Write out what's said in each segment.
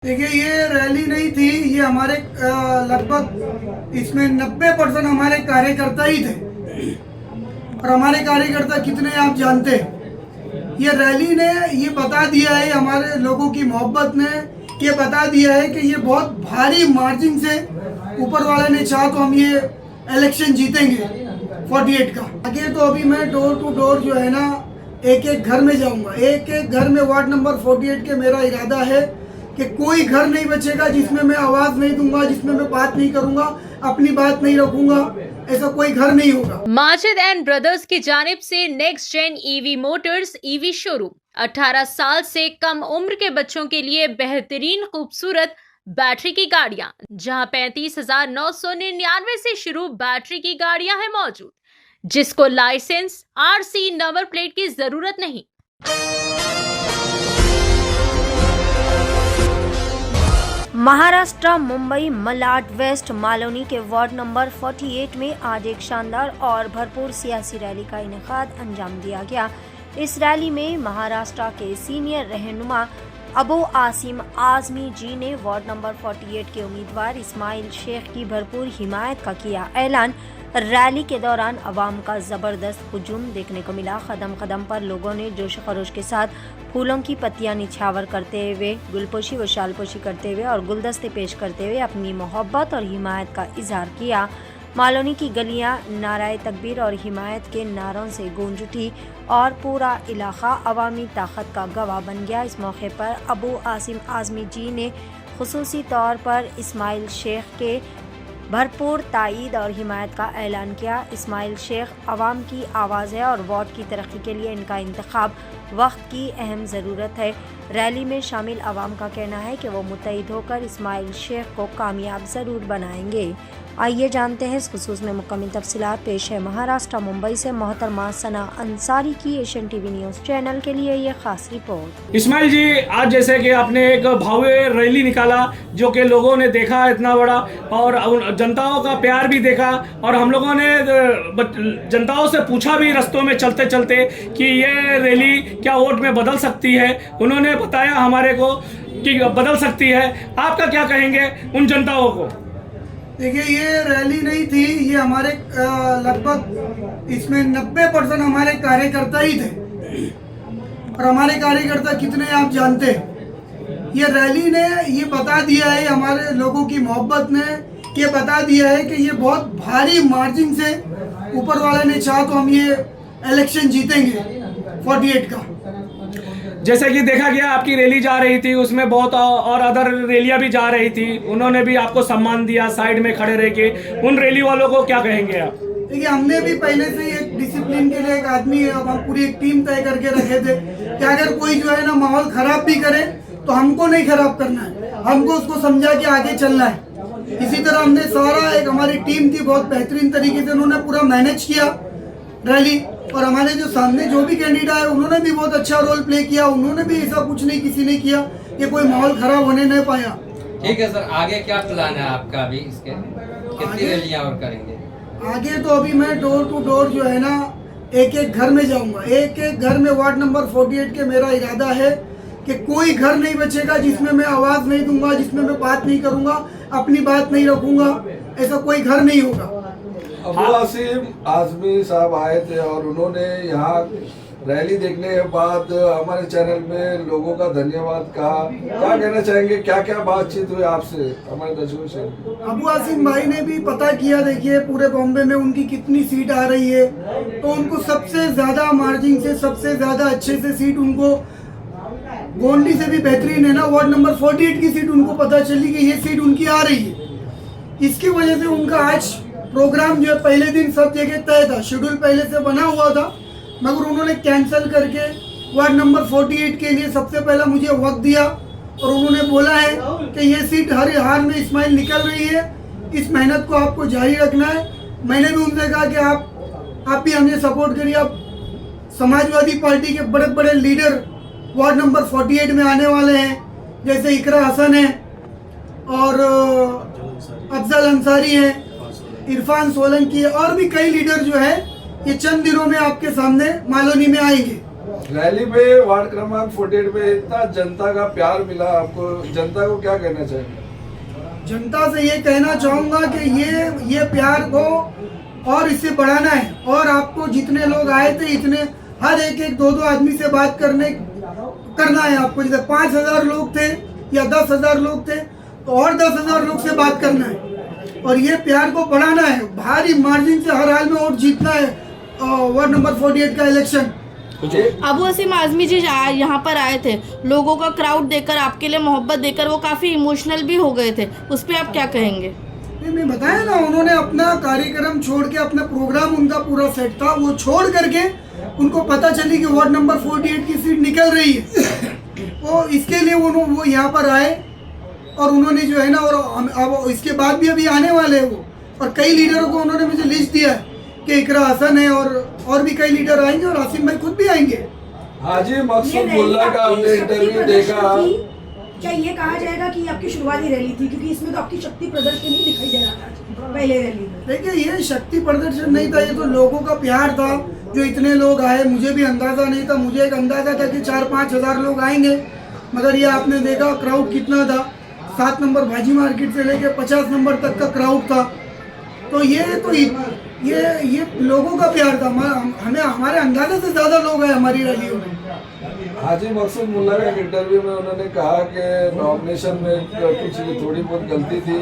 देखिए, ये रैली नहीं थी। ये हमारे लगभग इसमें 90% हमारे कार्यकर्ता ही थे। और हमारे कार्यकर्ता कितने आप जानते हैं। ये रैली ने ये बता दिया है, हमारे लोगों की मोहब्बत ने ये बता दिया है कि ये बहुत भारी मार्जिन से ऊपर वाले ने चाहा तो हम ये इलेक्शन जीतेंगे 48 का। आगे तो अभी मैं डोर टू डोर जो है ना, एक एक घर में जाऊंगा। एक एक घर में वार्ड नंबर 48 के मेरा इरादा है कि कोई घर नहीं बचेगा जिसमें मैं आवाज नहीं दूंगा, जिसमें मैं बात नहीं करूंगा, अपनी बात नहीं रखूंगा। ऐसा कोई घर नहीं होगा। माजिद एंड ब्रदर्स की जानिब से next gen EV motors EV showroom 18 साल से कम उम्र के बच्चों के लिए बेहतरीन खूबसूरत बैटरी की गाड़ियां, जहां 35,999 से शुरू बैटरी की गाड़ियां हैं मौजूद, जिसको लाइसेंस आरसी नंबर प्लेट की जरूरत नहीं। महाराष्ट्र मुंबई मलाड वेस्ट मालोनी के वार्ड नंबर 48 में आज एक शानदार और भरपूर सियासी रैली का इनेकाद अंजाम दिया गया। इस रैली में महाराष्ट्र के सीनियर रहनुमा अबू आसिम आजमी जी ने वार्ड नंबर 48 के उम्मीदवार इस्माइल शेख की भरपूर हिमायत का किया ऐलान। रैली के दौरान अवाम का जबरदस्त हुजूम देखने को मिला। कदम कदम पर लोगों ने जोश खरोश के साथ फूलों की पत्तियां निछावर करते हुए, गुलपोशी व शालपोशी करते हुए और गुलदस्ते पेश करते हुए अपनी मोहब्बत और हिमायत का इजहार किया। मालोनी की गलियां नाराए तकबीर और हिमायत के नारों से गूंज उठी और पूरा इलाका अवामी ताकत का गवाह बन गया। इस मौके पर अबू आसिम आजमी जी ने खुसूसी तौर पर इस्माइल शेख के भरपूर ताईद और हिमायत का ऐलान किया। इस्माइल शेख अवाम की आवाज़ है और वार्ड की तरक्की के लिए इनका इंतखाब वक्त की अहम ज़रूरत है। रैली में शामिल अवाम का कहना है कि वो मुत्तहिद होकर इस्माइल शेख को कामयाब ज़रूर बनाएंगे। आइए जानते हैं इस खुसूस में मुकम्मल तफसीलात। पेश है महाराष्ट्र मुंबई से मोहतरमा सना अंसारी की एशियन टीवी न्यूज़ चैनल के लिए ये खास रिपोर्ट। इस्माइल जी, आज जैसे कि आपने एक भव्य रैली निकाला जो कि लोगों ने देखा इतना बड़ा, और जनताओं का प्यार भी देखा, और हम लोगों ने जनताओं से पूछा भी रस्तों में चलते चलते कि ये रैली क्या वोट में बदल सकती है। उन्होंने बताया हमारे को कि बदल सकती है। आपका क्या कहेंगे उन जनताओं को? देखिए, ये रैली नहीं थी। ये हमारे लगभग इसमें 90% हमारे कार्यकर्ता ही थे। और हमारे कार्यकर्ता कितने आप जानते हैं। ये रैली ने ये बता दिया है, हमारे लोगों की मोहब्बत ने ये बता दिया है कि ये बहुत भारी मार्जिन से ऊपर वाले ने चाहा तो हम ये इलेक्शन जीतेंगे 48 का। जैसे कि देखा गया आपकी रैली जा रही थी, उसमें बहुत और अदर रैलियां भी जा रही थी, उन्होंने भी आपको सम्मान दिया साइड में खड़े रह के। उन रैली वालों को क्या कहेंगे आप? देखिए, हमने भी पहले से ही एक डिसिप्लिन के लिए एक आदमी है, अब हम पूरी एक टीम तय करके रखे थे कि अगर कोई जो है ना माहौल खराब भी करे तो हमको नहीं खराब करना है, हमको उसको समझा के आगे चलना है। इसी तरह हमने सारा एक हमारी टीम थी, बहुत बेहतरीन तरीके से उन्होंने पूरा मैनेज किया रैली। और हमारे जो सामने जो भी कैंडिडेट आए उन्होंने भी बहुत अच्छा रोल प्ले किया। उन्होंने भी ऐसा कुछ नहीं किसी ने किया कि कोई माहौल खराब होने नहीं पाया। ठीक है सर, आगे क्या प्लान है आपका अभी? इसके कितनी रैलियां और करेंगे? आगे तो अभी मैं डोर टू डोर जो है ना, एक एक घर में जाऊंगा। एक एक घर में वार्ड नंबर 48 के मेरा इरादा है कि कोई घर नहीं बचेगा जिसमें मैं आवाज नहीं दूंगा, जिसमें मैं बात नहीं करूंगा, अपनी बात नहीं रखूंगा। ऐसा कोई घर नहीं होगा। अबू आसिम आजमी साहब आए थे और उन्होंने यहाँ रैली देखने के बाद हमारे चैनल में लोगों का धन्यवाद कहा। क्या कहना चाहेंगे, क्या क्या बातचीत हुई आपसे हमारे दर्शकों से? अबू आसिम भाई ने भी पता किया, देखिए पूरे बॉम्बे में उनकी कितनी सीट आ रही है, तो उनको सबसे ज्यादा मार्जिन से, सबसे ज्यादा अच्छे से सीट उनको गोंडी से भी बेहतरीन है ना, वार्ड नंबर 48 की सीट उनको पता चली कि ये सीट उनकी आ रही है। इसकी वजह से उनका आज प्रोग्राम जो है पहले दिन सब जगह तय था, शेड्यूल पहले से बना हुआ था, मगर उन्होंने कैंसिल करके वार्ड नंबर 48 के लिए सबसे पहला मुझे वक्त दिया। और उन्होंने बोला है कि ये सीट हर हाल में इस्माइल निकल रही है, इस मेहनत को आपको जारी रखना है। मैंने भी उनसे कहा कि आप भी हमें सपोर्ट करिए। अब समाजवादी पार्टी के बड़े बड़े लीडर वार्ड नंबर 48 में आने वाले हैं, जैसे इकरा हसन है और अफजल अंसारी है, इरफान सोलंकी है, और भी कई लीडर जो है ये चंद दिनों में आपके सामने मालोनी में आएंगे। रैली में वार्ड क्रमांक 48 में इतना जनता का प्यार मिला आपको, जनता को क्या कहना चाहिए? जनता से ये कहना चाहूँगा कि ये प्यार को और इससे बढ़ाना है, और आपको जितने लोग आए थे इतने हर एक दो आदमी से बात करना है आपको। जैसे 5,000 लोग थे या 10,000 लोग थे तो और 10,000 लोग से बात करना है, और ये प्यार को बढ़ाना है। भारी मार्जिन से हर हाल में वोट जीतना है वार्ड नंबर 48 का इलेक्शन। अबू वसीम आजमी जी यहाँ पर आए थे, लोगों का क्राउड देखकर, आपके लिए मोहब्बत देखकर वो काफ़ी इमोशनल भी हो गए थे, उस पर आप क्या कहेंगे? मैं बताया ना, उन्होंने अपना कार्यक्रम छोड़ के, अपना प्रोग्राम उनका पूरा सेट था, वो छोड़ करके उनको पता चली कि वार्ड नंबर 48 की सीट निकल रही है, तो इसके लिए वो यहाँ पर आए, और उन्होंने जो है ना, और अब इसके बाद भी अभी आने वाले हैं वो, और कई लीडरों को उन्होंने मुझे लिस्ट दिया है कि इकरा हसन है और भी कई लीडर आएंगे, और आसिम भाई खुद भी आएंगे। हाजी मकसूद मुल्ला का हमने इंटरव्यू देखा। क्या ये कहा जाएगा कि आपकी शुरुआती रैली थी, क्योंकि इसमें तो आपकी शक्ति प्रदर्शन नहीं दिखाई दे रहा था पहले रैली में? देखिए, ये शक्ति प्रदर्शन नहीं था, ये तो लोगों का प्यार था जो इतने लोग आए। मुझे भी अंदाजा नहीं था, मुझे एक अंदाजा था कि 4-5 हज़ार लोग आएंगे, मगर ये आपने देखा क्राउड कितना था। 7 नंबर भाजी मार्केट से लेके 50 नंबर तक का क्राउड था। तो ये लोगों का प्यार था। हमें हमारे अंदाजे से ज़्यादा लोग आए हमारी रैलियों में। हाजी मकसूद मुल्ला का इंटरव्यू में उन्होंने कहा कि नॉमिनेशन में कुछ थोड़ी बहुत गलती थी,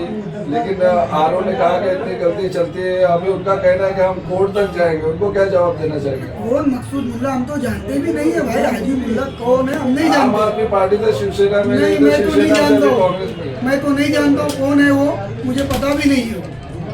लेकिन आरओ ने कहा कि इतनी गलती चलती है। अभी उनका कहना है कि हम कोर्ट तक जाएंगे, उनको क्या जवाब देना चाहिए? कौन मकसूद मुल्ला? हम तो जानते भी नहीं है भाई, हाजी मुल्ला कौन है हम नहीं जानते। आम आदमी पार्टी से शिवसेना में, नहीं, मैं तो नहीं जानता कांग्रेस में। मैं तो नहीं जानता हूँ कौन है वो, मुझे पता भी नहीं है।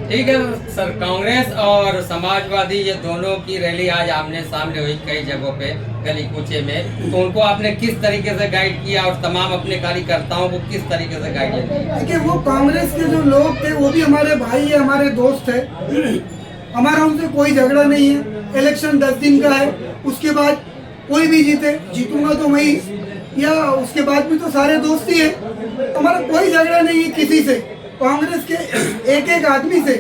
ठीक है सर, कांग्रेस और समाजवादी ये दोनों की रैली आज आमने सामने हुई कई जगहों पे, गली कूचे में, तो उनको आपने किस तरीके से गाइड किया और तमाम अपने कार्यकर्ताओं को किस तरीके से गाइड किया? देखिए, वो कांग्रेस के जो लोग थे वो भी हमारे भाई है, हमारे दोस्त है, हमारा उनसे कोई झगड़ा नहीं है। इलेक्शन 10 दिन का है, उसके बाद कोई भी जीतूंगा तो मैं, या उसके बाद भी तो सारे दोस्त ही है। हमारा कोई झगड़ा नहीं है किसी से। कांग्रेस के एक आदमी से,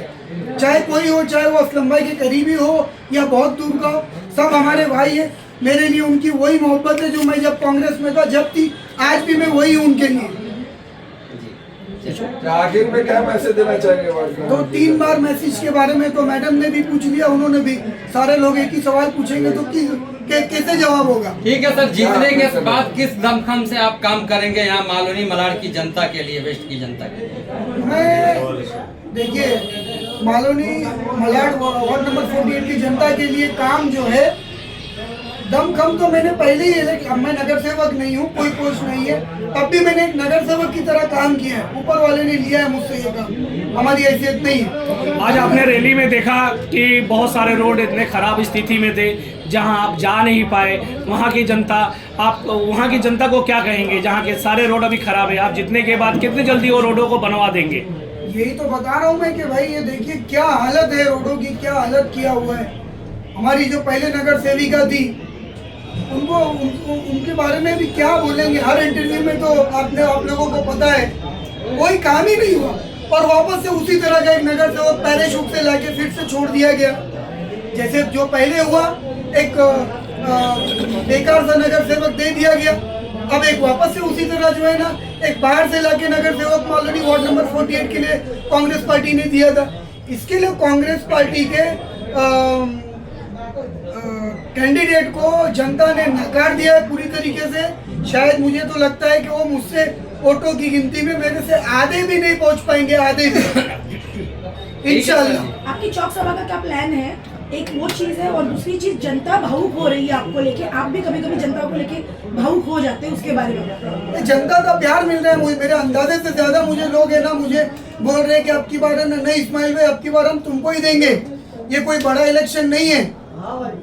चाहे कोई हो, चाहे वो असलम भाई के करीबी हो या बहुत दूर का हो, सब हमारे भाई है। मेरे लिए उनकी वही मोहब्बत है जो मैं जब कांग्रेस में था, जब थी, आज भी मैं वही हूँ उनके लिए। आखिर में क्या मैसेज देना चाहेंगे? 2-3 बार मैसेज के बारे में तो मैडम ने भी पूछ लिया, उन्होंने भी। सारे लोग एक ही सवाल पूछेंगे तो कैसे जवाब होगा? ठीक है सर, जीतने के बाद किस दमखम से आप काम करेंगे यहाँ मालोनी मलाड की जनता के लिए, वेस्ट की जनता के लिए? मैं देखिए, मालोनी मलाड वार्ड नंबर 48 की जनता के लिए काम जो है, दमखम तो मैंने पहले ही, अब मैं नगर सेवक नहीं हूँ, कोई पोस्ट नहीं है, तब भी मैंने एक नगर सेवक की तरह काम किया है। ऊपर वाले ने लिया है मुझसे ये काम, हमारी हैसियत नहीं है। आज आपने रैली में देखा कि बहुत सारे रोड इतने खराब स्थिति में थे जहां आप जा नहीं पाए। वहां की जनता, आप वहां की जनता को क्या कहेंगे जहां के सारे रोड अभी खराब है? आप जीतने के बाद कितनी जल्दी वो रोडों को बनवा देंगे? यही तो बता रहा हूँ मैं कि भाई ये देखिए क्या हालत है रोडों की, क्या हालत किया हुआ है। हमारी जो पहले नगर सेविका थी, उनके बारे में भी क्या बोलेंगे? हर इंटरव्यू में तो आप लोगों को पता है कोई काम ही नहीं हुआ, और वापस से उसी तरह का एक नगर सेवक पैराशूट से लाके फिर से छोड़ दिया गया। जैसे जो पहले हुआ, एक बेकार सा नगर सेवक दे दिया गया, अब एक वापस से उसी तरह जो है ना, एक बाहर से लाके नगर सेवक मालोनी वार्ड नंबर 48 के लिए कांग्रेस पार्टी ने दिया था। इसके लिए कांग्रेस पार्टी के कैंडिडेट को जनता ने नकार दिया है पूरी तरीके से। शायद मुझे तो लगता है कि वो मुझसे वोटों की गिनती में मेरे से आधे भी नहीं पहुंच पाएंगे, आधे भी इंशाल्लाह। आपकी चौक सभा का क्या प्लान है? एक वो चीज है, और दूसरी चीज जनता भावुक हो रही है आपको लेके, आप भी कभी कभी जनता को लेके भावुक हो जाते हैं, उसके बारे में? जनता का प्यार मिल रहा है मुझे, मेरे अंदाजे से ज्यादा मुझे लोग है ना, मुझे बोल रहे हैं कि अब की बार है ना, नहीं इस्माइल भाई, अब की बार हम तुमको ही देंगे। ये कोई बड़ा इलेक्शन नहीं है,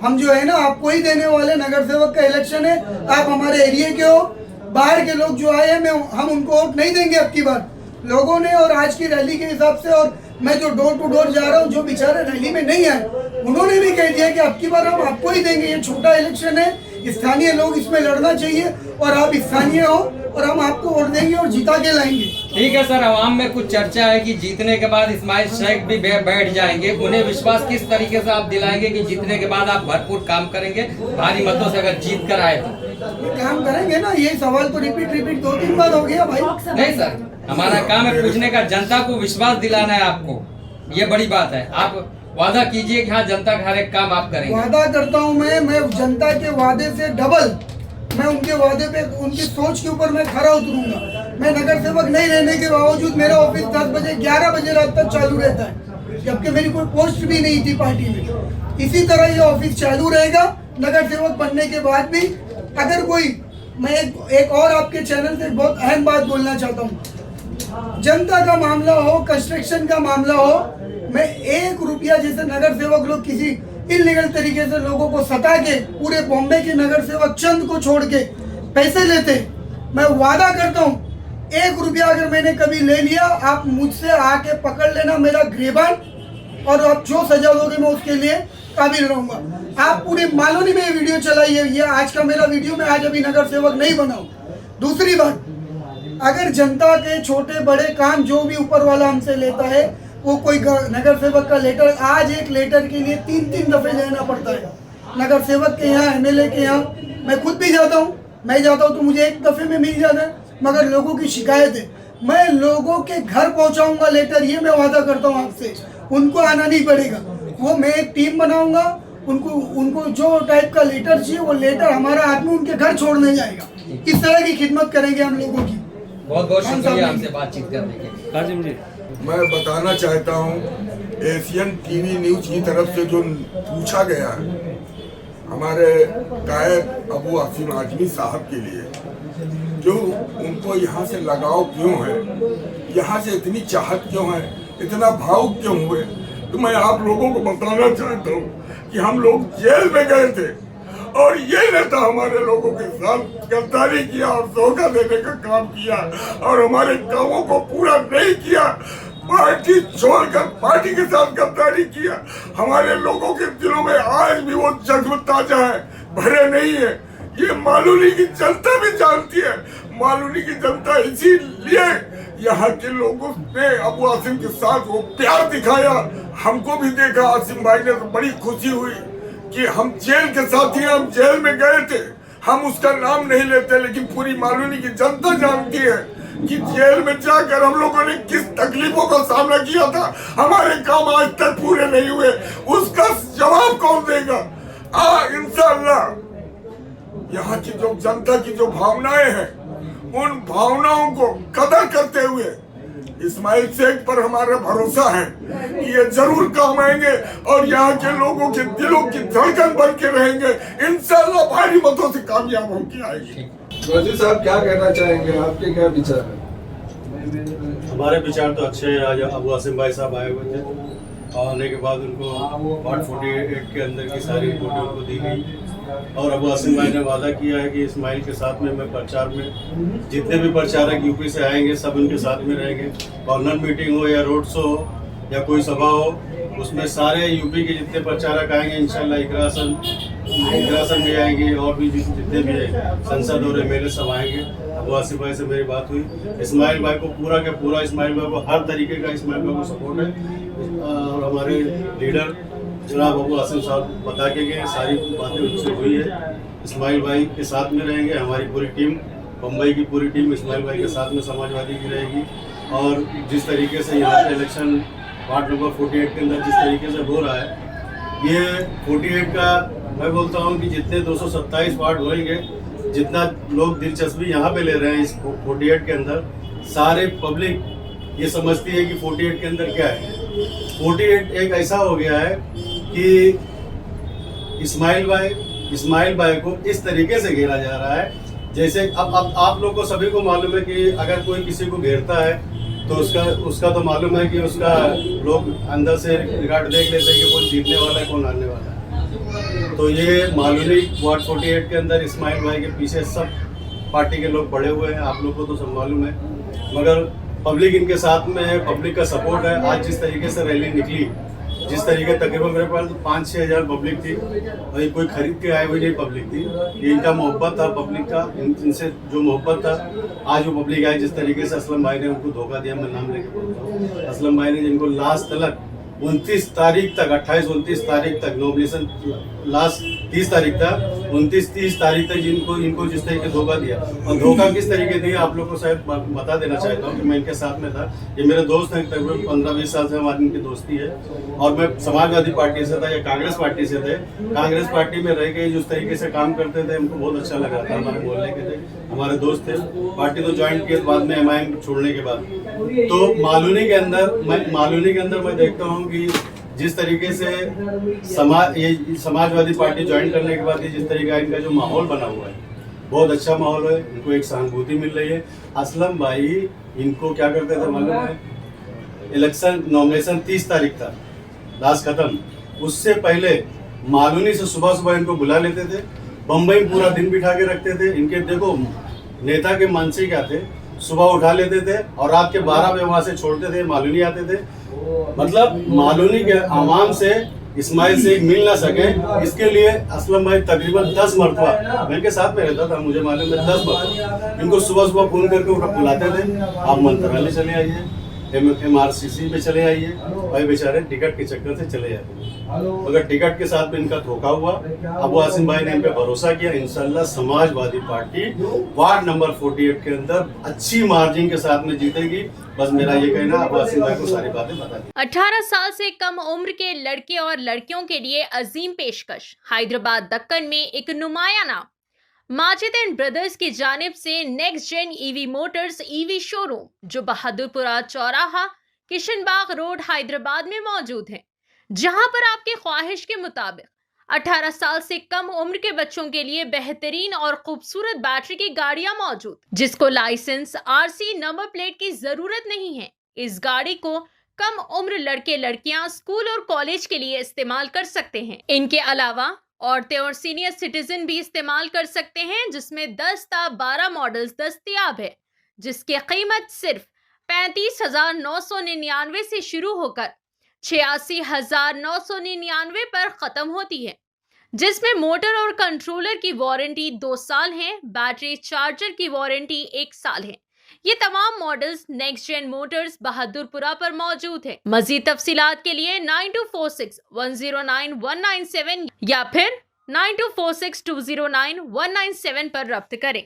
हम जो है ना आपको ही देने वाले। नगर सेवक का इलेक्शन है, आप हमारे एरिया के हो, बाहर के लोग जो आए हैं हम उनको वोट नहीं देंगे अब की बार। लोगों ने और आज की रैली के हिसाब से, और मैं जो डोर टू डोर जा रहा हूँ, जो बेचारे रैली में नहीं आए, उन्होंने भी कह दिया कि अब की बार हम आपको ही देंगे। ये छोटा इलेक्शन है, स्थानीय लोग इसमें लड़ना चाहिए, और आप स्थानीय हो, और हम आपको वोट देंगे और जिता के लाएंगे। ठीक है सर, आवाम में कुछ चर्चा है कि जीतने के बाद इस्माइल शेख भी बैठ जाएंगे, उन्हें विश्वास किस तरीके से आप दिलाएंगे कि जीतने के बाद आप भरपूर काम करेंगे भारी मतों से अगर जीत कर आए तो? ये काम करेंगे ना, ये सवाल तो रिपीट 2-3 बार हो गया भाई। नहीं सर, हमारा काम है पूछने का, जनता को विश्वास दिलाना है आपको, ये बड़ी बात है। आप वादा कीजिए कि हाँ जनता का हर एक काम आप करेंगे। वादा करता हूँ मैं जनता के वादे से डबल, मैं उनके वादे पे, उनकी सोच के ऊपर मैं खरा उतरूंगा। मैं नगर सेवक नहीं रहने के बावजूद मेरा ऑफिस 10 बजे 11 बजे रात तक चालू रहता है, जबकि मेरी कोई पोस्ट भी नहीं थी पार्टी में। इसी तरह ये ऑफिस चालू रहेगा नगर सेवक बनने के बाद भी। अगर कोई, मैं एक और आपके चैनल से बहुत अहम बात बोलना चाहता हूँ, जनता का मामला हो, कंस्ट्रक्शन का मामला हो, मैं 1 रुपया, जैसे नगर सेवक लोग किसी इलीगल तरीके से लोगों को सता के, पूरे बॉम्बे के नगर सेवक चंद को छोड़ के पैसे लेते, मैं वादा करता हूँ 1 रुपया अगर मैंने कभी ले लिया, आप मुझसे आके पकड़ लेना मेरा गिरबान, और आप जो सजा दोगे मैं उसके लिए काबिल रहूंगा। आप पूरे मालूनी में ये वीडियो चलाइए, ये आज का मेरा वीडियो, मैं आज अभी नगर सेवक नहीं बनाऊँ। दूसरी बात, अगर जनता के छोटे बड़े काम जो भी ऊपर वाला हमसे लेता है, वो कोई नगर सेवक का लेटर, आज एक लेटर के लिए 3-3 दफे लेना पड़ता है नगर सेवक के यहाँ, एमएलए के यहाँ। मैं खुद भी जाता हूँ, मैं जाता हूँ तो मुझे 1 दफे में मिल जाता है, मगर लोगों की शिकायत है, मैं लोगों के घर पहुँचाऊंगा लेटर, ये मैं वादा करता हूँ आपसे। उनको आना नहीं पड़ेगा, वो मैं एक टीम बनाऊंगा, उनको जो टाइप का लेटर चाहिए वो लेटर हमारा आदमी उनके घर छोड़ने जाएगा। इस तरह की खिदमत करेंगे हम लोगों की। बहुत बहुत शुक्रिया हमसे बातचीत करने के लिए। काजिम जी, मैं बताना चाहता हूँ, एशियन टीवी न्यूज की तरफ से जो पूछा गया है हमारे कायद अबू आसिम आजमी साहब के लिए, जो उनको यहाँ से लगाव क्यों है, यहाँ से इतनी चाहत क्यों है, इतना भावुक क्यों हुए, तो मैं आप लोगों को बताना चाहता हूँ कि हम लोग जेल में गए थे और ये नेता हमारे लोगों के साथ गद्दारी किया और धोखा देने का काम किया और हमारे कामों को पूरा नहीं किया, पार्टी छोड़कर पार्टी के साथ गद्दारी किया। हमारे लोगों के दिलों में आज भी वो जज्बा ताजा है, भरे नहीं है। ये मालूनी की जनता भी जानती है। मालूनी की जनता इसीलिए यहाँ के लोगों ने अबू आसिम के साथ वो प्यार दिखाया। हमको भी देखा आसिम भाई ने, तो बड़ी खुशी हुई कि हम जेल के साथी, हम जेल में गए थे, हम उसका नाम नहीं लेते, लेकिन पूरी मालूनी की जनता जानती है कि जेल में जाकर हम लोगों ने किस तकलीफों का सामना किया था। हमारे काम आज तक पूरे नहीं हुए, उसका जवाब कौन देगा? इंशाअल्लाह यहाँ की जो जनता की जो भावनाएं हैं, उन भावनाओं को कदर करते हुए इस्माइल शेख पर हमारा भरोसा है कि ये जरूर काम आएंगे और यहाँ के लोगों के दिलों की धड़कन बन के रहेंगे। इंशाअल्लाह भारी मतों से कामयाब होकर आएगी। रोजी साहब क्या कहना चाहेंगे, आपके क्या विचार है? हमारे विचार तो अच्छे हैं। आज अबू आसिम भाई साहब आए हुए थे, आने के बाद उनको वार्ड 48 के अंदर की सारी रिपोर्टें उनको दी गई और अबू आसिम भाई ने वादा किया है कि इस्माइल के साथ में मैं प्रचार में, जितने भी प्रचारक यूपी से आएंगे सब उनके साथ में रहेंगे। कॉर्नर मीटिंग हो या रोड शो हो या कोई सभा हो, उसमें सारे यूपी के जितने प्रचारक आएंगे इंशाल्लाह इकरासन भी आएंगे और भी जितने भी है संसद और एमएलए सब आएंगे। अबू आसिम भाई से मेरी बात हुई, इस्माइल भाई को पूरा के पूरा, इस्माइल भाई को हर तरीके का इस्माइल भाई को सपोर्ट है और हमारे लीडर जनाब अबू आसिम साहब बता के गए, सारी बातें उनसे हुई है। इस्माइल भाई के साथ में रहेंगे, हमारी पूरी टीम, बम्बई की पूरी टीम इस्माइल भाई के साथ में समाजवादी की रहेगी। और जिस तरीके से यहाँ पे इलेक्शन वार्ड नंबर 48 के अंदर जिस तरीके से हो रहा है, ये 48 का मैं बोलता हूँ कि जितने 227 वार्ड होंगे, जितना लोग दिलचस्पी यहाँ पे ले रहे हैं इस 48 के अंदर, सारे पब्लिक ये समझती है कि 48 के अंदर क्या है। 48 एक ऐसा हो गया है कि इस्माइल भाई को इस तरीके से घेरा जा रहा है जैसे अब आप लोग को सभी को मालूम है कि अगर कोई किसी को घेरता है तो उसका तो मालूम है कि उसका लोग अंदर से रिकॉर्ड देख लेते हैं कि कौन जीतने वाला है कौन हारने वाला है। तो ये मालूनी वार्ड 48 के अंदर इस्माइल भाई के पीछे सब पार्टी के लोग पड़े हुए हैं, आप लोग को तो सब मालूम है, मगर पब्लिक इनके साथ में है, पब्लिक का सपोर्ट है। आज जिस तरीके से रैली निकली जिस तरीके तकरीबन मेरे पास 5-6 हज़ार पब्लिक थी और ये कोई खरीद के आए हुई नहीं पब्लिक थी, ये इनका मोहब्बत था पब्लिक का, इनसे जो मोहब्बत था आज वो पब्लिक आई। जिस तरीके से असलम भाई ने उनको धोखा दिया, मैं नाम लेके बोलता हूँ, असलम भाई ने जिनको लास्ट तलक 29 तारीख तक 28-29 तारीख तक नॉमिनेशन लास्ट 30 तारीख था, 29-30 तारीख तक इनको जिस तरीके धोखा दिया और धोखा किस तरीके दिया आप लोग को शायद बता देना चाहता हूँ कि मैं इनके साथ में था। ये मेरे दोस्त हैं, तकरीबन 15-20 साल से हमारी इनकी दोस्ती है और मैं समाजवादी पार्टी से था या कांग्रेस पार्टी से थे। कांग्रेस पार्टी में रह के जिस तरीके से काम करते थे हमको बहुत अच्छा लगा था, हमारे मोहल्ले के थे, हमारे दोस्त थे। पार्टी तो ज्वाइन किए बाद में MIM छोड़ने के बाद, तो मालूनी के अंदर मैं देखता हूँ कि जिस तरीके से समाजवादी पार्टी ज्वाइन करने के बाद जिस तरीके का इनका जो माहौल बना हुआ है बहुत अच्छा माहौल है, इनको एक सहानुभूति मिल रही है। असलम भाई इनको क्या करते थे मालूम है, इलेक्शन नॉमिनेशन 30 तारीख था लास्ट खत्म, उससे पहले मालूनी से सुबह सुबह इनको बुला लेते थे, बम्बई पूरा दिन बिठा के रखते थे। इनके देखो नेता के मानसी क्या थे, सुबह उठा लेते थे और रात के 12 बजे वहां से छोड़ते थे, मालूनी आते थे। मतलब मालूनी के आवाम से इस्माइल शेख मिल ना सके इसके लिए असलम भाई तकरीबन 10 मरतबा मैं इनके साथ में रहता था, मुझे मालूम है 10 मरतबा इनको सुबह सुबह फोन करके बुलाते थे, आप मंत्रालय चले आइए, MRCC में चले आइए, भाई बेचारे टिकट के चक्कर से चले जाते हैं। अगर टिकट के साथ में इनका धोखा हुआ, अबू आसिम भाई ने इन पे भरोसा किया, इंशाल्लाह समाजवादी पार्टी वार्ड नंबर 48 के अंदर अच्छी मार्जिन के साथ में जीतेगी। बस मेरा ये कहना, अबू आसिम भाई को सारी बातें बता दी। 18 साल से कम उम्र के लड़के और लड़कियों के लिए अजीम पेशकश। हैदराबाद दक्कन में एक नुमाया नाम माजिद एंड ब्रदर्स की जानिब से next gen EV motors EV showroom जो बहादुरपुरा चौराहा किशनबाग रोड हैदराबाद में मौजूद है, जहां पर आपकी ख्वाहिश के मुताबिक 18 साल से कम उम्र के बच्चों के लिए बेहतरीन और खूबसूरत बैटरी की गाड़ियां मौजूद, जिसको लाइसेंस RC नंबर प्लेट की जरूरत नहीं है। इस गाड़ी को कम उम्र लड़के लड़कियां स्कूल और कॉलेज के लिए इस्तेमाल कर सकते हैं। इनके अलावा औरतें और सीनियर सिटीजन भी इस्तेमाल कर सकते हैं, जिसमें 10 ता 12 मॉडल्स दस्तयाब है, जिसकी कीमत सिर्फ 35,999 से शुरू होकर 86,999 पर खत्म होती है, जिसमें मोटर और कंट्रोलर की वारंटी 2 साल है, बैटरी चार्जर की वारंटी 1 साल है। ये तमाम models next gen motors Bahadurpura पर मौजूद है। मजीद तफसीलात के लिए 9246109197 या फिर 9246209197 पर रब्त करें।